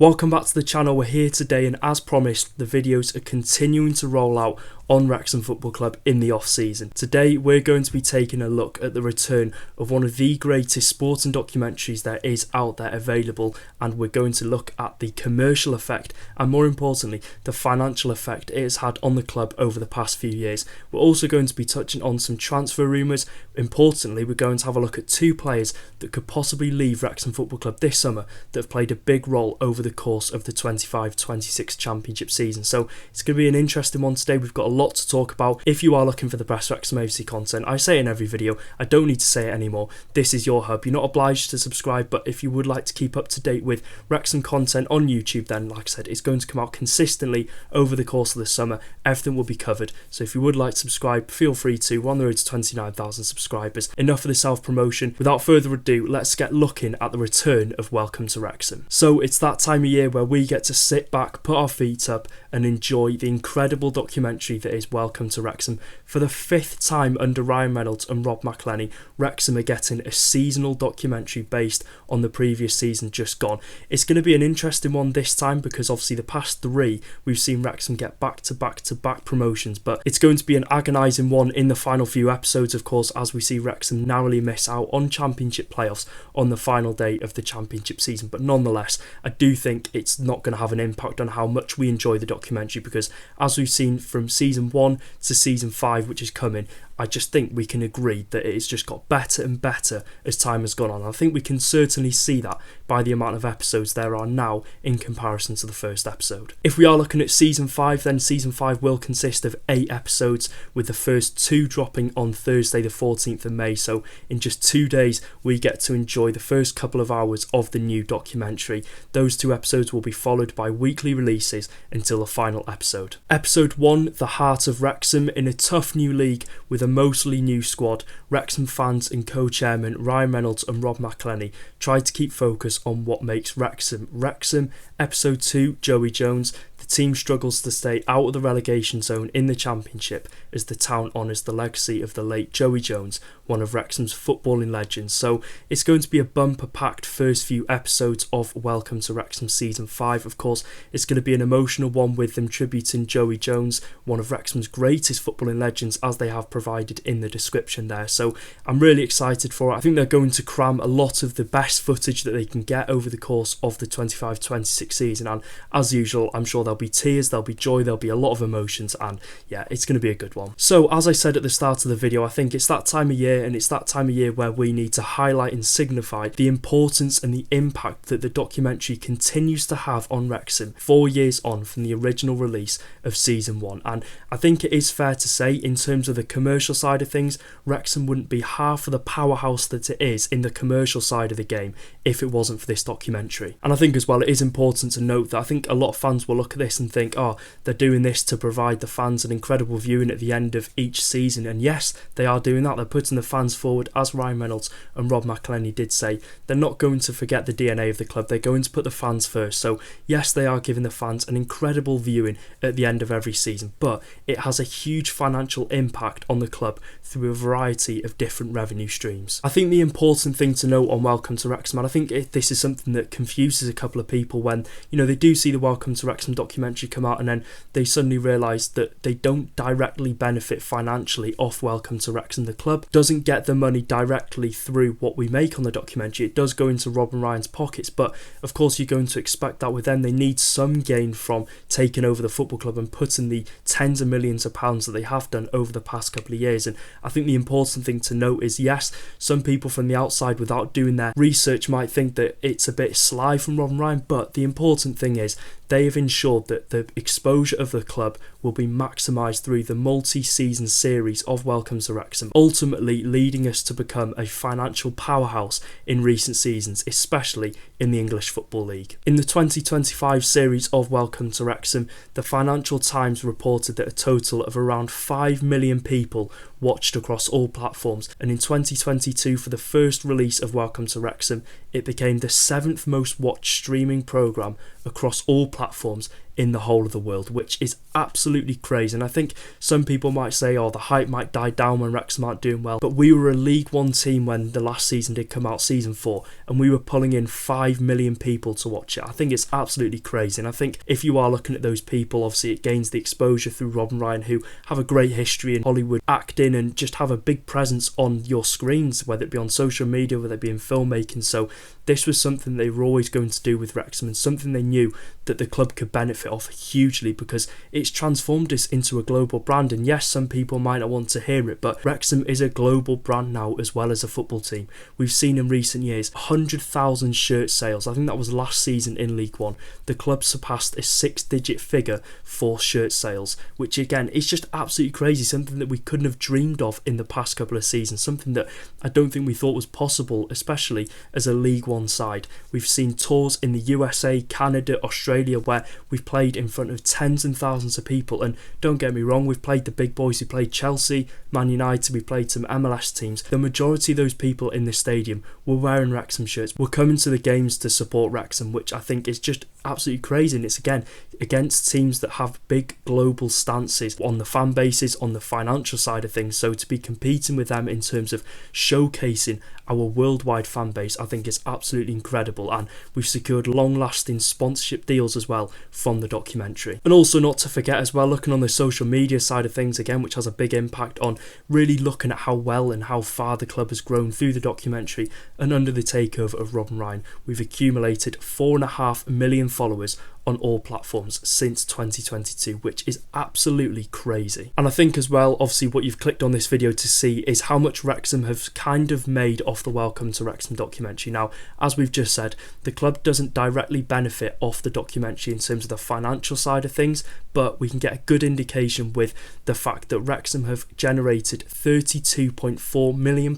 Welcome back to the channel. We're here today and as promised the videos are continuing to roll out on Wrexham Football Club in the off-season. Today we're going to be taking a look at the return of one of the greatest sporting documentaries there is out there available, and we're going to look at the commercial effect and more importantly the financial effect it has had on the club over the past few years. We're also going to be touching on some transfer rumours. Importantly, we're going to have a look at two players that could possibly leave Wrexham Football Club this summer that have played a big role over the course of the 25-26 championship season. So it's going to be an interesting one today. We've got a lot to talk about. If you are looking for the best Wrexham AFC content, I say it in every video, I don't need to say it anymore, this is your hub. You're not obliged to subscribe, but if you would like to keep up to date with Wrexham content on YouTube, then like I said, it's going to come out consistently over the course of the summer. Everything will be covered, so if you would like to subscribe, feel free to. We're on the road to 29,000 subscribers. Enough of the self-promotion. Without further ado, let's get looking at the return of Welcome to Wrexham. So it's that time of year where we get to sit back, put our feet up and enjoy the incredible documentary that is Welcome to Wrexham. For the fifth time under Ryan Reynolds and Rob McElhenney, Wrexham are getting a seasonal documentary based on the previous season just gone. It's going to be an interesting one this time because obviously the past three we've seen Wrexham get back-to-back promotions, but it's going to be an agonising one in the final few episodes, of course, as we see Wrexham narrowly miss out on championship playoffs on the final day of the championship season. But nonetheless, I do think it's not going to have an impact on how much we enjoy the documentary because as we've seen from season 1 to season 5, which is coming, I just think we can agree that it's just got better and better as time has gone on. I think we can certainly see that by the amount of episodes there are now in comparison to the first episode. If we are looking at season 5, then season 5 will consist of 8 episodes, with the first 2 dropping on Thursday the 14th of May. So in just 2 days we get to enjoy the first couple of hours of the new documentary. Those 2 episodes will be followed by weekly releases until the final episode. Episode 1, The Heart of Wrexham. In a tough new league with a mostly new squad, Wrexham fans and co-chairman Ryan Reynolds and Rob McElhenney tried to keep focus on what makes Wrexham Wrexham. Episode 2, Joey Jones. The team struggles to stay out of the relegation zone in the Championship as the town honours the legacy of the late Joey Jones, one of Wrexham's footballing legends. So it's going to be a bumper-packed first few episodes of Welcome to Wrexham Season 5. Of course, it's going to be an emotional one with them tributing Joey Jones, one of Wrexham's greatest footballing legends, as they have provided in the description there. So I'm really excited for it. I think they're going to cram a lot of the best footage that they can get over the course of the 25-26 season, and as usual, I'm sure there'll be tears, there'll be joy, there'll be a lot of emotions, and yeah, it's going to be a good one. So as I said at the start of the video, I think it's that time of year, and it's that time of year where we need to highlight and signify the importance and the impact that the documentary continues to have on Wrexham 4 years on from the original release of season 1. And I think it is fair to say, in terms of the commercial side of things, Wrexham wouldn't be half of the powerhouse that it is in the commercial side of the game if it wasn't for this documentary. And I think as well it is important to note that I think a lot of fans will look at this and think, oh, they're doing this to provide the fans an incredible viewing at the end of each season. And yes, they are doing that. They're putting the fans forward, as Ryan Reynolds and Rob McElhenney did say. They're not going to forget the DNA of the club. They're going to put the fans first. So yes, they are giving the fans an incredible viewing at the end of every season, but it has a huge financial impact on the club through a variety of different revenue streams. I think the important thing to note on Welcome to Wrexham, and I think this is something that confuses a couple of people when, you know, they do see the Welcome to Wrexham documentary come out and then they suddenly realise that they don't directly benefit financially off Welcome to Wrexham. The club doesn't get the money directly through what we make on the documentary. It does go into Rob and Ryan's pockets, but of course you're going to expect that with them. They need some gain from taking over the football club and putting the tens of millions of pounds that they have done over the past couple of years. And I think the important thing to note is, yes, some people from the outside without doing their research might think that it's a bit sly from Rob and Ryan, but the important thing is they have ensured that the exposure of the club will be maximised through the multi-season series of Welcome to Wrexham, ultimately leading us to become a financial powerhouse in recent seasons, especially in the English Football League. In the 2025 series of Welcome to Wrexham, the Financial Times reported that a total of around 5 million people watched across all platforms, and in 2022, for the first release of Welcome to Wrexham, it became the 7th most watched streaming programme across all platforms in the whole of the world, which is absolutely crazy. And I think some people might say, oh, the hype might die down when Wrexham aren't doing well, but we were a League One team when the last season did come out, season 4, and we were pulling in 5 million people to watch it. I think it's absolutely crazy, and I think if you are looking at those people, obviously it gains the exposure through Rob and Ryan, who have a great history in Hollywood acting and just have a big presence on your screens, whether it be on social media, whether it be in filmmaking. So this was something they were always going to do with Wrexham, and something they knew that the club could benefit off hugely, because it's transformed us into a global brand. And yes, some people might not want to hear it, but Wrexham is a global brand now as well as a football team. We've seen in recent years 100,000 shirt sales. I think that was last season in League One. The club surpassed a 6-digit figure for shirt sales, which again is just absolutely crazy, something that we couldn't have dreamed of in the past couple of seasons, something that I don't think we thought was possible, especially as a League One side. We've seen tours in the USA, Canada, Australia, where we've played in front of tens and thousands of people. And don't get me wrong, we've played the big boys, we played Chelsea, Man United, we played some MLS teams. The majority of those people in this stadium were wearing Wrexham shirts, were coming to the games to support Wrexham, which I think is just absolutely crazy. And it's again against teams that have big global stances on the fan bases, on the financial side of things. So to be competing with them in terms of showcasing our worldwide fan base, I think is absolutely incredible. And we've secured long-lasting sponsorship deals as well from the documentary. And also not to forget as well, looking on the social media side of things again, which has a big impact on really looking at how well and how far the club has grown through the documentary. And under the takeover of Rob and Ryan, we've accumulated 4.5 million followers on all platforms since 2022, which is absolutely crazy. And I think as well, obviously what you've clicked on this video to see is how much Wrexham have kind of made off the Welcome to Wrexham documentary. Now, as we've just said, the club doesn't directly benefit off the documentary in terms of the financial side of things, but we can get a good indication with the fact that Wrexham have generated £32.4 million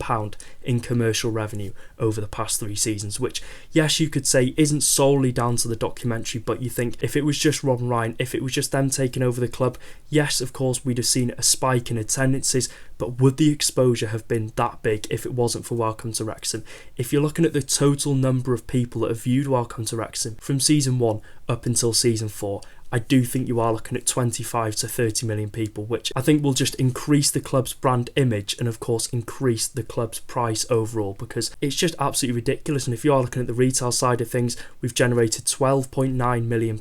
in commercial revenue over the past 3 seasons, which yes, you could say isn't solely down to the documentary, but you think if it was just Rob and Ryan, if it was just them taking over the club, yes, of course we'd have seen a spike in attendances, but would the exposure have been that big if it wasn't for Welcome to Wrexham? If you're looking at the total number of people that have viewed Welcome to Wrexham from season 1 up until season 4, I do think you are looking at 25 to 30 million people, which I think will just increase the club's brand image and of course increase the club's price overall, because it's just absolutely ridiculous. And if you are looking at the retail side of things, we've generated £12.9 million.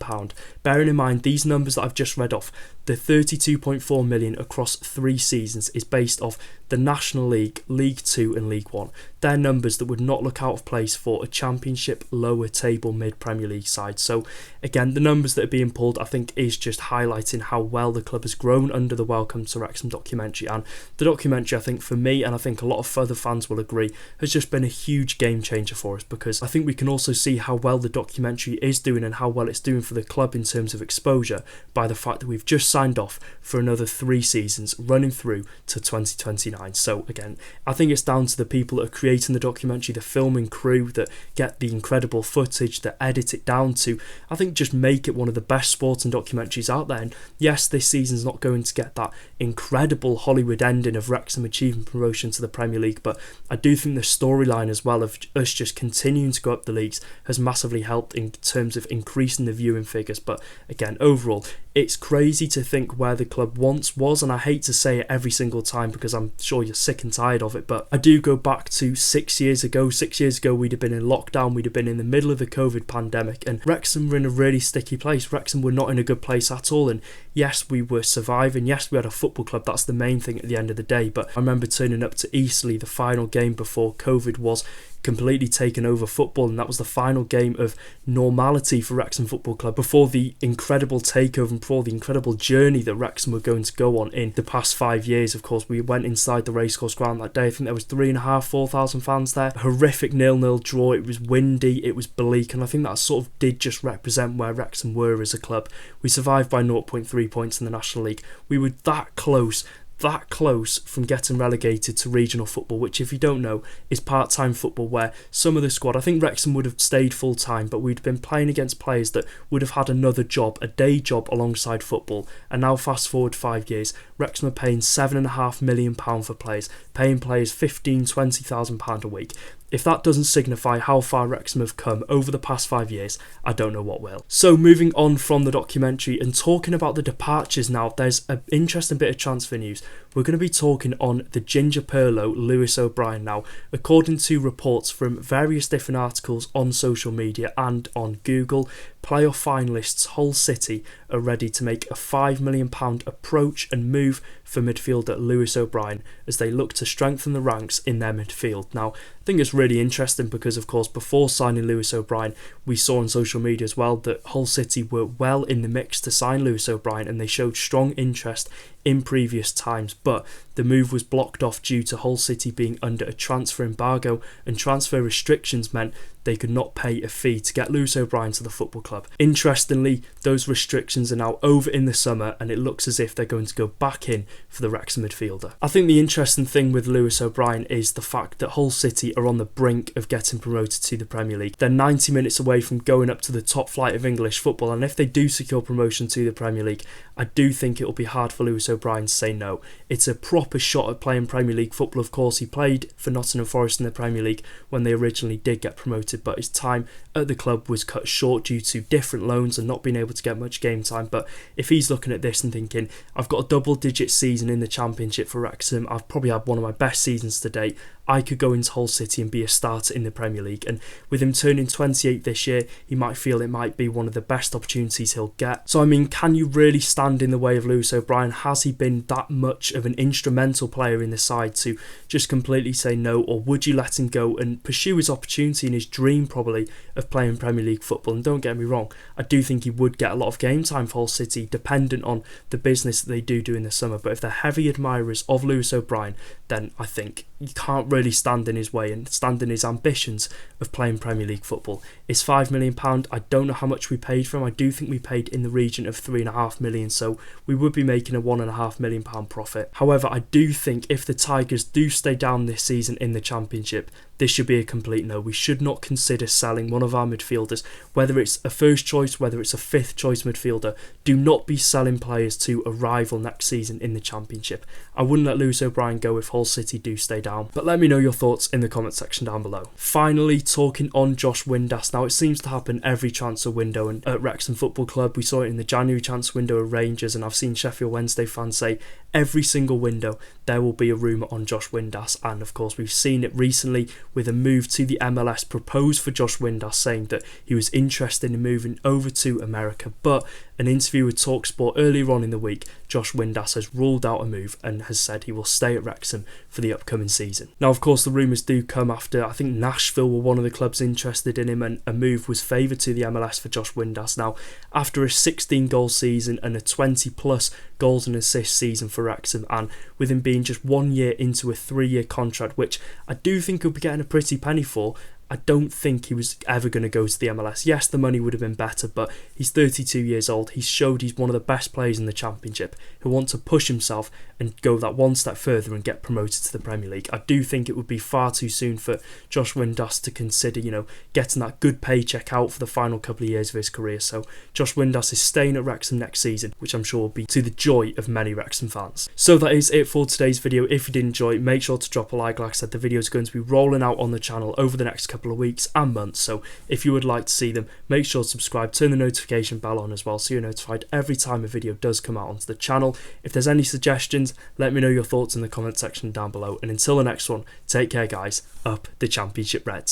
Bearing in mind these numbers that I've just read off, the 32.4 million across 3 seasons is based off the National League, League 2 and League 1. They're numbers that would not look out of place for a Championship, lower table, mid-Premier League side. So again, the numbers that are being pulled I think is just highlighting how well the club has grown under the Welcome to Wrexham documentary. And the documentary, I think for me, and I think a lot of other fans will agree, has just been a huge game changer for us, because I think we can also see how well the documentary is doing and how well it's doing for the club in terms of exposure by the fact that we've just signed off for another 3 seasons running through to 2029. So again, I think it's down to the people that are creating the documentary, the filming crew that get the incredible footage, that edit it down to, I think, just make it one of the best sporting documentaries out there. And yes, this season's not going to get that incredible Hollywood ending of Wrexham achieving promotion to the Premier League, but I do think the storyline as well of us just continuing to go up the leagues has massively helped in terms of increasing the viewing figures. But again, overall, it's crazy to think where the club once was, and I hate to say it every single time because I'm sure you're sick and tired of it, but I do go back to 6 years ago. 6 years ago we'd have been in lockdown, we'd have been in the middle of the COVID pandemic, and Wrexham were in a really sticky place. Wrexham were not in a good place at all, and yes, we were surviving, yes, we had a football club, that's the main thing at the end of the day. But I remember turning up to Eastleigh, the final game before COVID was completely taken over football, and that was the final game of normality for Wrexham Football Club before the incredible takeover and before the incredible journey that Wrexham were going to go on in the past 5 years. Of course, we went inside the racecourse ground that day. I think there was 3,500-4,000 fans there. A horrific 0-0 draw. It was windy, it was bleak, and I think that sort of did just represent where Wrexham were as a club. We survived by 0.3 points in the National League. We were that close from getting relegated to regional football, which, if you don't know, is part-time football, where some of the squad, I think Wrexham would have stayed full-time, but we'd been playing against players that would have had another job, a day job alongside football. And now fast forward 5 years, Wrexham are paying £7.5 million for players, paying players £15,000-20,000 a week. If that doesn't signify how far Wrexham have come over the past 5 years, I don't know what will. So moving on from the documentary and talking about the departures now, there's an interesting bit of transfer news. We're going to be talking on the Ginger Perlo, Lewis O'Brien now. According to reports from various different articles on social media and on Google, playoff finalists Hull City are ready to make a £5 million approach and move for midfielder Lewis O'Brien as they look to strengthen the ranks in their midfield. Now, I think it's really interesting because, of course, before signing Lewis O'Brien, we saw on social media as well that Hull City were well in the mix to sign Lewis O'Brien and they showed strong interest in previous times, but the move was blocked off due to Hull City being under a transfer embargo, and transfer restrictions meant they could not pay a fee to get Lewis O'Brien to the football club. Interestingly, those restrictions are now over in the summer and it looks as if they're going to go back in for the Wrexham midfielder. I think the interesting thing with Lewis O'Brien is the fact that Hull City are on the brink of getting promoted to the Premier League. They're 90 minutes away from going up to the top flight of English football, and if they do secure promotion to the Premier League, I do think it will be hard for Lewis O'Brien to say no. It's a proper shot at playing Premier League football. Of course, he played for Nottingham Forest in the Premier League when they originally did get promoted, but his time at the club was cut short due to different loans and not being able to get much game time. But if he's looking at this and thinking, I've got a double-digit season in the Championship for Wrexham, I've probably had one of my best seasons to date, I could go into Hull City and be a starter in the Premier League. And with him turning 28 this year, he might feel it might be one of the best opportunities he'll get. So I mean, can you really stand in the way of Lewis O'Brien? Has he been that much of an instrumental player in the side to just completely say no, or would you let him go and pursue his opportunity and his dream probably of playing Premier League football? And don't get me wrong, I do think he would get a lot of game time for Hull City dependent on the business that they do in the summer. But if they're heavy admirers of Lewis O'Brien, then I think you can't really stand in his way and stand in his ambitions of playing Premier League football. It's £5 million. I don't know how much we paid for him. I do think we paid in the region of £3.5 million, so we would be making a £1.5 million profit. However, I do think if the Tigers do stay down this season in the Championship, this should be a complete no. We should not consider selling one of our midfielders, whether it's a first choice, whether it's a fifth choice midfielder. Do not be selling players to a rival next season in the Championship. I wouldn't let Lewis O'Brien go if Hull City do stay down. But let me know your thoughts in the comment section down below. Finally, talking on Josh Windass. Now, it seems to happen every transfer window, and at Wrexham Football Club, we saw it in the January transfer window at Rangers, and I've seen Sheffield Wednesday fans say every single window there will be a rumour on Josh Windass. And of course, we've seen it recently with a move to the MLS proposed for Josh Windass, saying that he was interested in moving over to America. But an interview with TalkSport earlier on in the week, Josh Windass has ruled out a move and has said he will stay at Wrexham for the upcoming season. Now, of course, the rumours do come after, I think Nashville were one of the clubs interested in him, and a move was favoured to the MLS for Josh Windass. Now, after a 16-goal season and a 20-plus goals and assists season for Wrexham, and with him being just 1 year into a 3-year contract, which I do think he'll be getting a pretty penny for, I don't think he was ever going to go to the MLS. Yes, the money would have been better, but he's 32 years old. He's showed he's one of the best players in the Championship who want to push himself and go that one step further and get promoted to the Premier League. I do think it would be far too soon for Josh Windass to consider, getting that good paycheck out for the final couple of years of his career. So Josh Windass is staying at Wrexham next season, which I'm sure will be to the joy of many Wrexham fans. So that is it for today's video. If you did enjoy, make sure to drop a like. Like I said, the video is going to be rolling out on the channel over the next couple of weeks and months, so if you would like to see them, make sure to subscribe, turn the notification bell on as well so you're notified every time a video does come out onto the channel. If there's any suggestions, let me know your thoughts in the comment section down below, and until the next one, take care guys, up the Championship Reds.